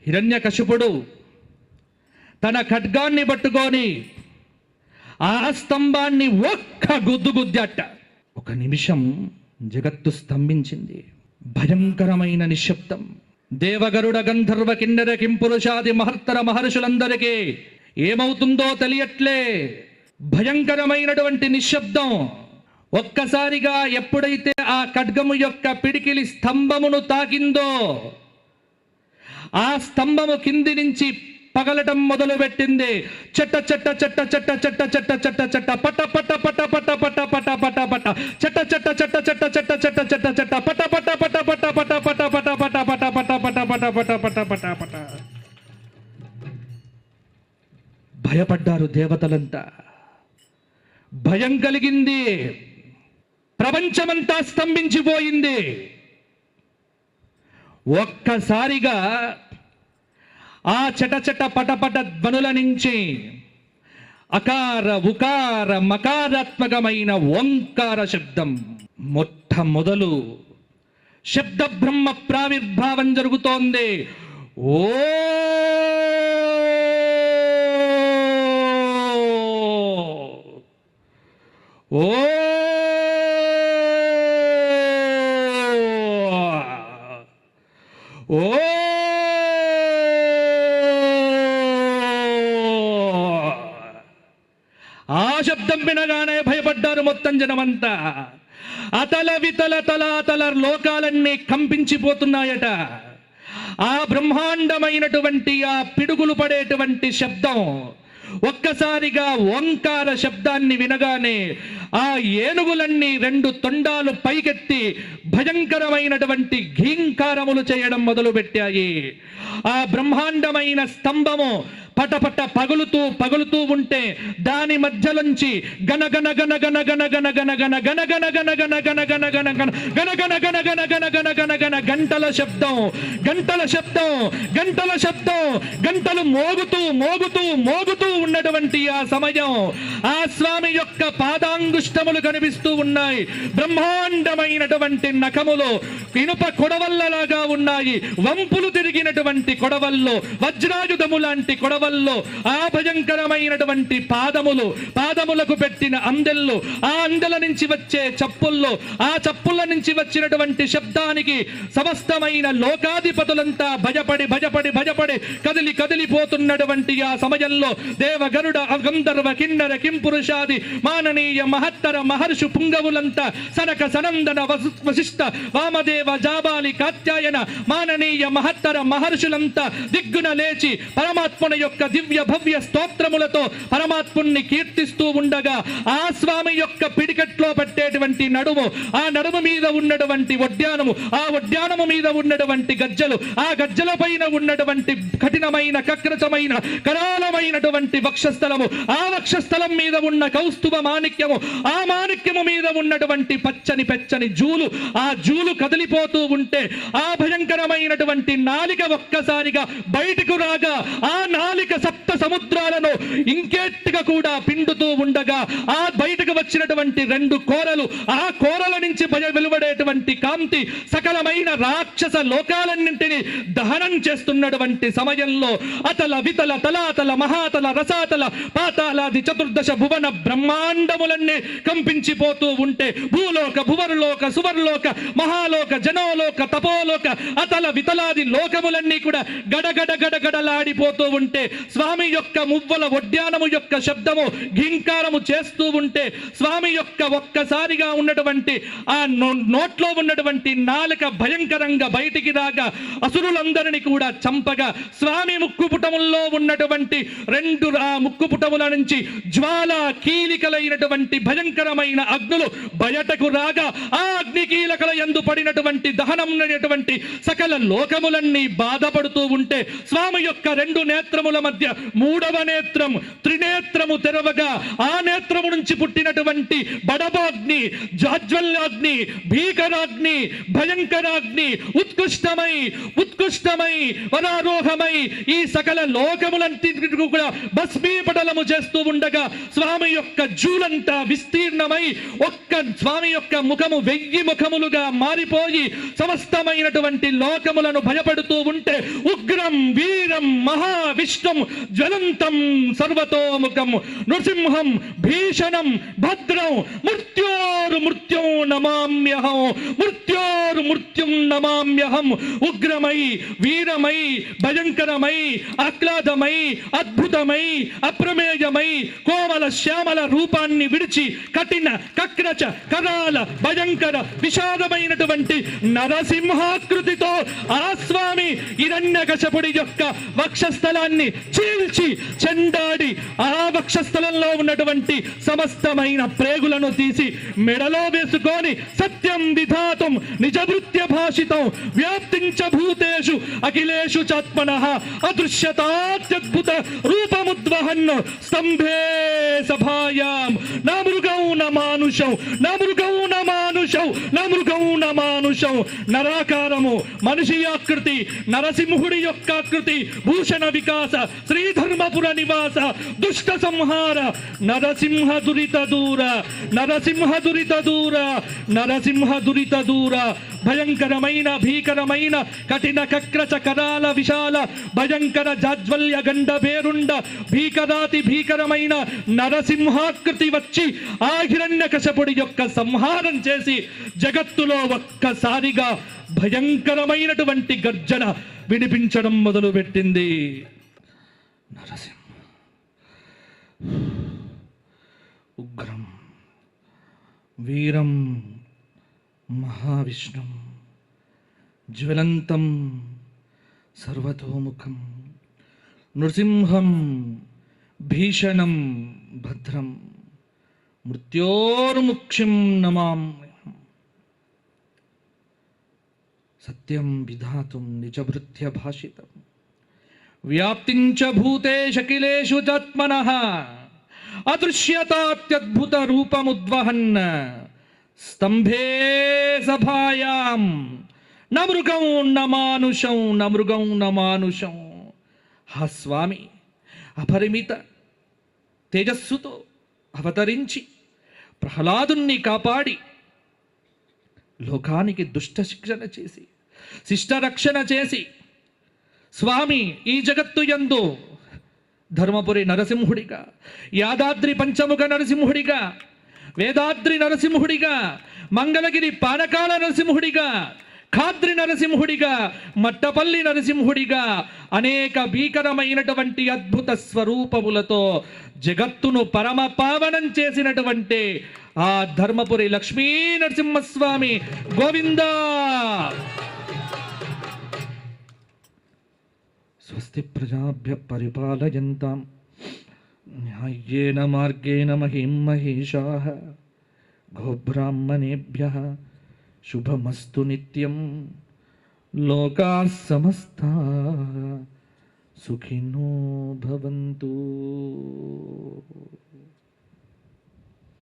హిరణ్యకశిపుడు తన ఖడ్గాన్ని పట్టుకొని ఆ స్తంభాన్ని ఒక్క గుద్దు గుద్దట. ఒక నిమిషం జగత్తు స్తంభించింది. భయంకరమైన నిశ్శబ్దం. దేవగరుడ గంధర్వ కిన్నెర కింపురుషాది మహత్తర మహర్షులందరికీ ఏమవుతుందో తెలియట్లే. భయంకరమైనటువంటి నిశ్శబ్దం. ఒక్కసారిగా ఎప్పుడైతే ఆ ఖడ్గము యొక్క పిడికిలి స్తంభమును తాకిందో ఆ స్తంభము కింది నుంచి పగలటం మొదలు పెట్టింది. చట్ట చట్ట చట్ట చట్ట చట్ట చట్ట చట్ట చట్ట పట పట పట పట పట పట పట పట చట్ట చట్ట చట్ట చట్ట చట్ట చట్ట చట్ట చట్ట పట పట పట పట పట పట పట పట పట పట పట పట పట పట పట. భయపడ్డారు దేవతలంతా. భయం కలిగింది. ప్రపంచమంతా స్తంభించిపోయింది. ఒక్కసారిగా ఆ చటచట పటపట ధ్వనుల నుంచి అకార ఉకార మకారాత్మకమైన ఓంకార శబ్దం మొట్టమొదలు శబ్ద బ్రహ్మ ప్రావిర్భావం జరుగుతోంది. ఓ ఓ ఓ ఆ శబ్దం వినగానే భయపడ్డారు మొత్తం జనమంతా. అతల వితల తలాతల లోకాలన్నీ కంపించిపోతున్నాయట. ఆ బ్రహ్మాండమైనటువంటి ఆ పిడుగులు పడేటువంటి శబ్దం ఒక్కసారిగా ఓంకార శబ్దాన్ని వినగానే ఆ ఏనుగులన్నీ రెండు తొండాలు పైకెత్తి భయంకరమైనటువంటి ఘీంకారములు చేయడం మొదలుపెట్టాయి. ఆ బ్రహ్మాండమైన స్తంభము పటపట పగులుతూ ఉంటే దాని మధ్యలోంచి గనగన గనగన గనగన గనగన గనగన గనగన గనగన గనగన గనగన గనగన గనగన గనగన గంటల శబ్దం గంటల శబ్దం గంటల శబ్దం గంటలు మోగుతూ ఉన్నటువంటి ఆ సమయం ఆ స్వామి యొక్క పాదాంగుష్టములు కనిపిస్తూ ఉన్నాయి. బ్రహ్మాండమైనటువంటి నఖములు ఇనుప కొడవల్లలాగా ఉన్నాయి. వంపులు తిరిగినటువంటి కొడవల్లో వజ్రాయుధము లాంటి కొడవల్లో ఆ భయంకరమైనటువంటి పాదములకు పెట్టిన అందెల్లో ఆ అందెల నుంచి వచ్చే చప్పుల్లో ఆ చప్పుల నుంచి వచ్చినటువంటి శబ్దానికి సమస్తమైన లోకాధిపతులంతా భయపడి కదిలిపోతున్నటువంటి ఆ సమయంలో దేవగరుడ గంధర్వ కిన్నర కింపురుషాది మాననీయ మహత్తర మహర్షు పుంగవులంతా సనక సనందన వశిష్ఠ వామదేవ జాబాలి కాత్యాయన మాననీయ మహత్తర మహర్షులంతా దిగ్గున లేచి పరమాత్ముని యొక్క దివ్య భవ్య స్తోత్రములతో పరమాత్ముని కీర్తిస్తూ ఉండగా ఆ స్వామి యొక్క పిడికెట్లో పెట్టేటువంటి నడుము ఆ నడుము మీద ఉన్నటువంటి వడ్డానము ఆ వడ్డానము మీద ఉన్నటువంటి గజ్జలు ఆ గజ్జల పైన ఉన్నటువంటి కఠినమైన కక్రచమైన కరాలమైనటువంటి వక్షస్థలము ఆ వక్షస్థలం మీద ఉన్న కౌస్తుభ మాణిక్యము ఆ మాణిక్యము మీద ఉన్నటువంటి పెచ్చని జూలు ఆ జూలు కదిలిపోతూ ఉంటే ఆ భయంకరమైనటువంటి నాలిక ఒక్కసారిగా బయటకు రాగా ఆ నాలిక సప్త సముద్రాలను ఇంకేట్టుగా కూడా పిండుతూ ఉండగా ఆ బయటకు వచ్చినటువంటి రెండు కోరలు ఆ కోరల నుంచి వెలువడేటువంటి కాంతి సకలమైన రాక్షస లోకాలన్నింటినీ దహనం చేస్తున్నటువంటి సమయంలో అతల వితల తలాతల మహాతల రసాతల పాతాలాది చతుర్దశ భువన బ్రహ్మాండములన్నీ కంపించిపోతూ ఉంటే భూలోక భువర్లోక సువర్లోక మహాలోక జనోలోక తపోలోక అతల వితలాది లోకములన్నీ కూడా గడగడలాడిపోతూ ఉంటే స్వామి యొక్క మువ్వల వడ్డానము యొక్క శబ్దము ఘీంకారము చేస్తూ ఉంటే స్వామి యొక్క ఒక్కసారిగా ఉన్నటువంటి ఆ నోట్లో ఉన్నటువంటి నాలుక భయంకరంగా బయటికి రాగా అసురులందరినీ కూడా చంపగా స్వామి ముక్కుపుటముల్లో ఉన్నటువంటి రెండు ఆ ముక్కుపుటముల నుంచి జ్వాలా కీలికలైనటువంటి భయంకరమైన అగ్నులు బయటకు రాగా ఆ అగ్ని కీలకల యందు పడినటువంటి దహనం సకల లోకములన్నీ బాధపడుతూ ఉంటే స్వామి యొక్క రెండు నేత్రముల మధ్య మూడవ నేత్రం త్రినేత్రము తెరవగా ఆ నేత్రము నుంచి పుట్టినటువంటి బడబాగ్ని, జాజ్వల్యాగ్ని, భీకరాగ్ని, భయంకరాగ్ని ఉత్కృష్టమై వరారోహమై ఈ సకల లోకములంటికి కూడా భస్మీపటలము చేస్తూ ఉండగా స్వామి యొక్క జూలంతా విస్తీర్ణమై ఒక్క స్వామి యొక్క ముఖము 1000 ముఖములుగా మారిపోయి సమస్తమైనటువంటి లోకములను భయపడుతూ ఉంటే ఉగ్రం వీరం మహావిష్ణుం జ్వలంతం సర్వతోముఖం నృసింహం భీషణం భద్రం మృత్యోర్మృత్యుం నమామ్యహం ఉగ్రమై వీరమై భయంకరమై ఆహ్లాదమై అద్భుతమై అప్రమేయమై కోమల శ్యామల రూపాన్ని విడిచి కఠిన కక్రచ కరాల భయంకర విషాదమైనటువంటి నరసింహాకృతితో ఆ స్వామి హిరణ్యకశపుడి యొక్క వక్షస్థలాన్ని చీల్చి చెండాడి ఆ వక్షస్థలంలో ఉన్నటువంటి సమస్తమైన ప్రేగులను తీసి మెడలో వేసుకొని సత్యం విధాతుం నిజభృత్య భాషితం వ్యాప్తించ భూతేషు అఖిలేషు చాత్మనః అదృశ్యతాత్యద్భుత రూపముద్వహన్ స్తంభే సభాయాం నా మృగౌ న మానుషం నరాకారము మనిషి ఆకృతి నరసింహుడి యొక్క ఆకృతి భూషణ వికాస శ్రీధర్మపుర నివాస దుష్ట సంహార నరసింహ దురిత దూర భయంకరమైన భీకరమైన కఠిన కక్రచ కరాల విశాల భయంకర జాజ్వల్య గండ భేరుండ భీకరాతి భీకరమైన నరసింహాకృతి వచ్చి ఆ హిరణ్యకశపుడి యొక్క సంహారం చేసి జగత్తులో ఒక్కసారిగా భయంకరమైనటువంటి గర్జన వినిపించడం మొదలుపెట్టింది. నరసింహ ఉగ్రం వీరం మహావిష్ణుం జ్వలంతం సర్వతోముఖం నృసింహం భీషణం భద్రం మృత్యోర్ముక్షిం నమామ్యహం సత్యం విధాతుం నిజభృత్య భాషితం వ్యాప్తించ భూతేషు అఖిలేషు చాత్మనః అదృశ్యతాత్యద్భుత రూపముద్వహన్ స్తంభే సభాయాం నమృగం నమానుషం ఆ స్వామి అపరిమిత తేజస్సుతో అవతరించి ప్రహ్లాదుని కాపాడి లోకానికి దుష్ట శిక్షణ చేసి శిష్టరక్షణ చేసి స్వామి ఈ జగత్తు యందు ధర్మపురి నరసింహుడిగా యాదాద్రి పంచముఖ నరసింహుడిగా వేదాద్రి నరసింహుడిగా మంగళగిరి పానకాల నరసింహుడిగా ఖాద్రి నరసింహుడిగా మట్టపల్లి నరసింహుడిగా అనేక భీకరమైనటువంటి అద్భుత స్వరూపములతో జగత్తును పరమ పావనం చేసినటువంటి ఆ ధర్మపురి లక్ష్మీ నరసింహస్వామి గోవిందా. స్వస్తి ప్రజాభ్య పరిపాలయంతాం న్యాయేన మార్గేణ మహిం మహేషాః గోబ్రాహ్మణేభ్యః శుభమస్తు నిత్యం లోకాః సమస్తాః సుఖినో భవంతు.